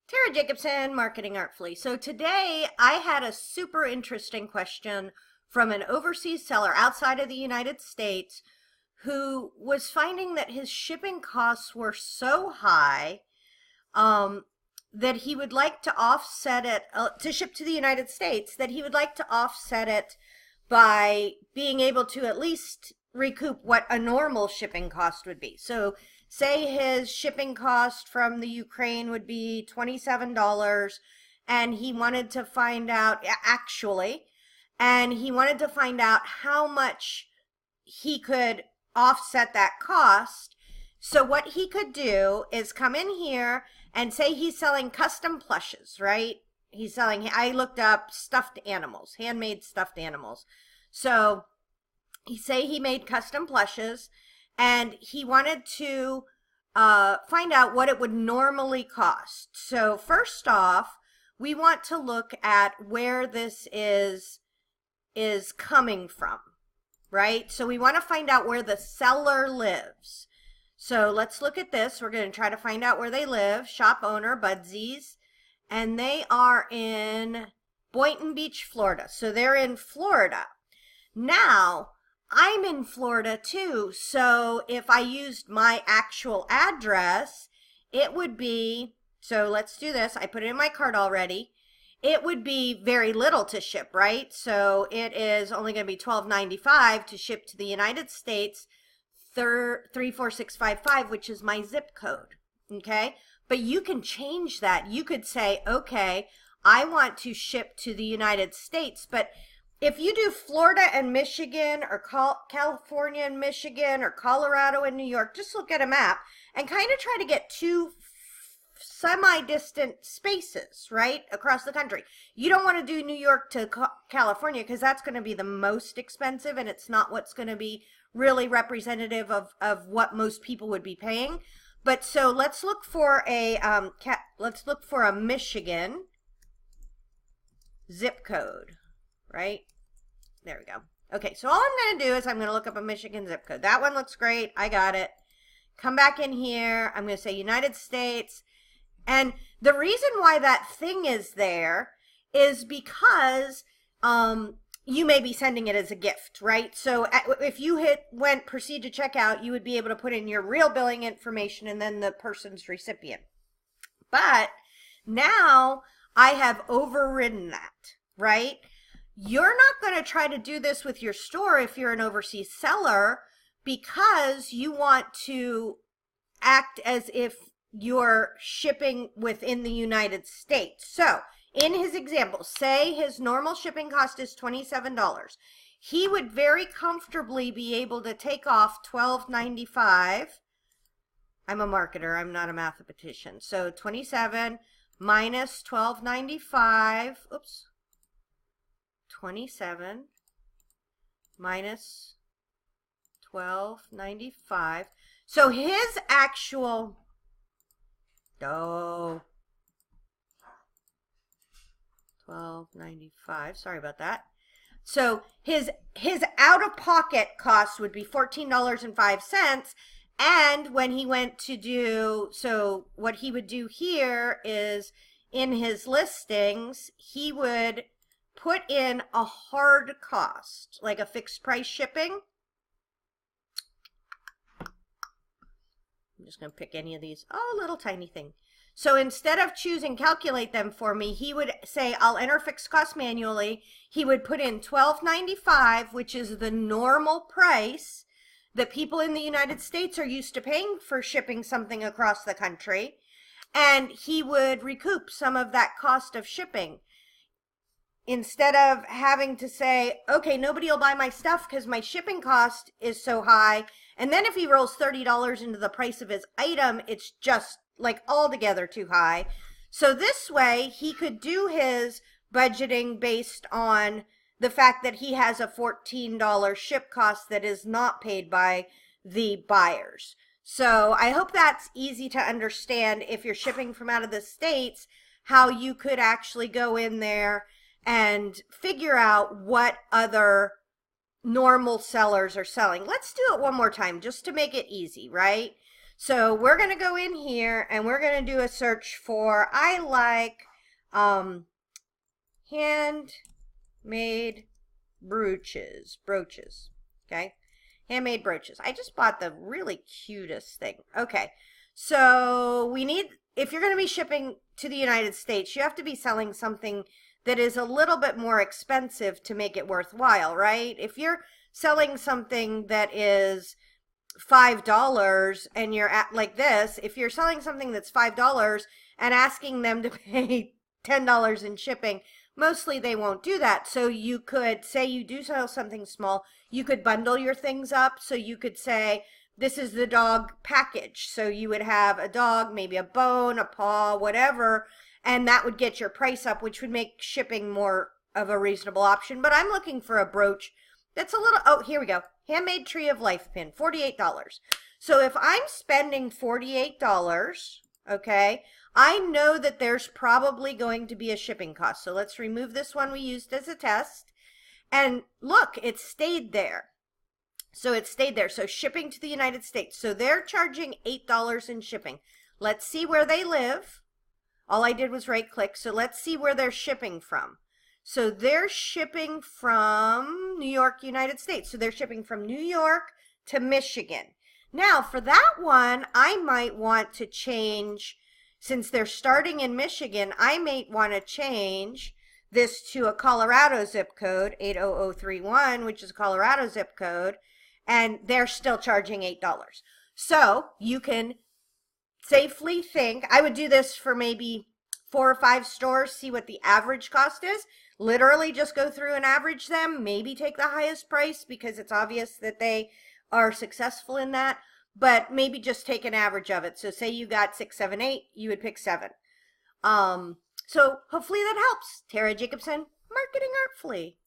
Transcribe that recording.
Tara Jacobson, Marketing Artfully. So today I had a super interesting question from an overseas seller outside of the United States who was finding that his shipping costs were so high that he would like to offset it, to ship to the United States, that he would like to offset it by being able to at least recoup what a normal shipping cost would be. So say his shipping cost from the Ukraine would be $27 and he wanted to find out and he wanted to find out how much he could offset that cost. So what he could do is come in here and say he's selling custom plushes, right? I looked up stuffed animals, handmade stuffed animals. So he made custom plushes and he wanted to find out what it would normally cost. So first off, we want to look at where this is coming from, right? So we want to find out where the seller lives. So let's look at this. We're going to try to find out where they live. Shop owner, Budsies, and they are in Boynton Beach, Florida. So they're in Florida. Now, I'm in Florida too, so if I used my actual address, it would be, so let's do this, I put it in my cart already, it would be very little to ship, right? So it is only going to be $12.95 to ship to the United States, 34655, which is my zip code, okay? But you can change that. You could say, okay, I want to ship to the United States, but if you do Florida and Michigan or California and Michigan or Colorado and New York, just look at a map and kind of try to get two semi-distant spaces, right, across the country. You don't want to do New York to California because that's going to be the most expensive and it's not what's going to be really representative of what most people would be paying. But so let's look for a Michigan zip code. Right? There we go. Okay, so all I'm going to do is I'm going to look up a Michigan zip code. That one looks great. I got it. Come back in here. I'm going to say United States. And the reason why that thing is there is because you may be sending it as a gift, right? So if you went proceed to checkout, you would be able to put in your real billing information and then the person's recipient. But now I have overridden that, right? You're not going to try to do this with your store if you're an overseas seller because you want to act as if you're shipping within the United States. So in his example, say his normal shipping cost is $27. He would very comfortably be able to take off $12.95. I'm a marketer. I'm not a mathematician. So 27 minus $12.95. Oops. 27 minus $12.95. So his actual, $12.95. Sorry about that. So his out-of-pocket cost would be $14.05. And when he went to do, so what he would do here is in his listings, he would put in a hard cost, like a fixed price shipping. I'm just going to pick any of these. Oh, little tiny thing. So instead of choosing calculate them for me, he would say, I'll enter fixed cost manually. He would put in $12.95, which is the normal price that people in the United States are used to paying for shipping something across the country. And he would recoup some of that cost of shipping. Instead of having to say, okay, nobody will buy my stuff because my shipping cost is so high. And then if he rolls $30 into the price of his item, it's just like altogether too high. So this way he could do his budgeting based on the fact that he has a $14 ship cost that is not paid by the buyers. So I hope that's easy to understand if you're shipping from out of the States, how you could actually go in there and figure out what other normal sellers are selling. Let's do it one more time just to make it easy, right? So we're going to go in here and we're going to do a search for, I like handmade brooches, okay? Handmade brooches. I just bought the really cutest thing. Okay, so we need, if you're going to be shipping to the United States, you have to be selling something that is a little bit more expensive to make it worthwhile, right? If you're selling something that is $5 and you're at like this, if you're selling something that's $5 and asking them to pay $10 in shipping, mostly they won't do that. So you could say you do sell something small, you could bundle your things up. So you could say, this is the dog package. So you would have a dog, maybe a bone, a paw, whatever, and that would get your price up, which would make shipping more of a reasonable option. But I'm looking for a brooch that's a little, oh, here we go. Handmade Tree of Life pin, $48. So if I'm spending $48, okay, I know that there's probably going to be a shipping cost. So let's remove this one we used as a test. And look, it stayed there. So it stayed there. So shipping to the United States. So they're charging $8 in shipping. Let's see where they live. All I did was right click. So let's see where they're shipping from. So they're shipping from New York, United States. So they're shipping from New York to Michigan. Now for that one, I might want to change, since they're starting in Michigan, I might want to change this to a Colorado zip code, 80031, which is a Colorado zip code, and they're still charging $8. So you can safely think, I would do this for maybe 4 or 5 stores, see what the average cost is. Literally just go through and average them, maybe take the highest price because it's obvious that they are successful in that, but maybe just take an average of it. So say you got 6, 7, 8, you would pick 7. So hopefully that helps. Tara Jacobson, Marketing Artfully.